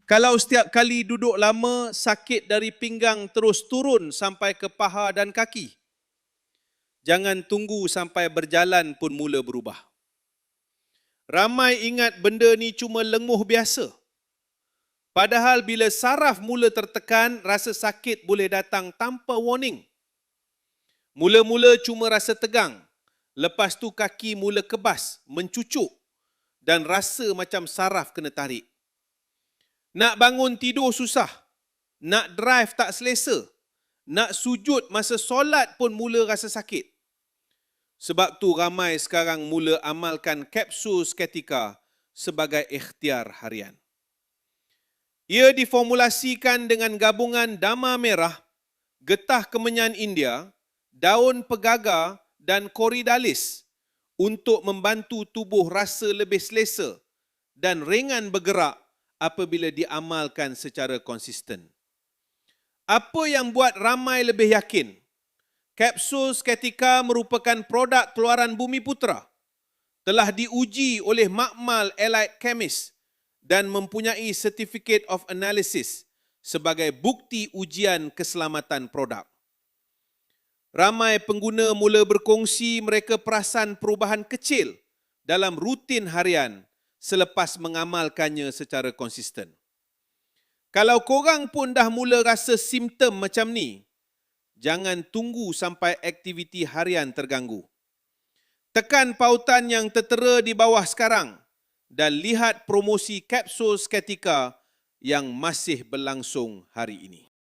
Kalau setiap kali duduk lama, sakit dari pinggang terus turun sampai ke paha dan kaki, jangan tunggu sampai berjalan pun mula berubah. Ramai ingat benda ni cuma lenguh biasa. Padahal bila saraf mula tertekan, rasa sakit boleh datang tanpa warning. Mula-mula cuma rasa tegang, lepas tu kaki mula kebas, mencucuk dan rasa macam saraf kena tarik. Nak bangun tidur susah, nak drive tak selesa, nak sujud masa solat pun mula rasa sakit. Sebab tu ramai sekarang mula amalkan kapsul seketika sebagai ikhtiar harian. Ia diformulasikan dengan gabungan dama merah, getah kemenyan India, daun pegagar dan koridalis untuk membantu tubuh rasa lebih selesa dan ringan bergerak apabila diamalkan secara konsisten. Apa yang buat ramai lebih yakin? Kapsul seketika merupakan produk keluaran Bumiputera, telah diuji oleh makmal Allied Chemist dan mempunyai Certificate of Analysis sebagai bukti ujian keselamatan produk. Ramai pengguna mula berkongsi mereka perasan perubahan kecil dalam rutin harian selepas mengamalkannya secara konsisten. Kalau korang pun dah mula rasa simptom macam ni, jangan tunggu sampai aktiviti harian terganggu. Tekan pautan yang tertera di bawah sekarang dan lihat promosi kapsul seketika yang masih berlangsung hari ini.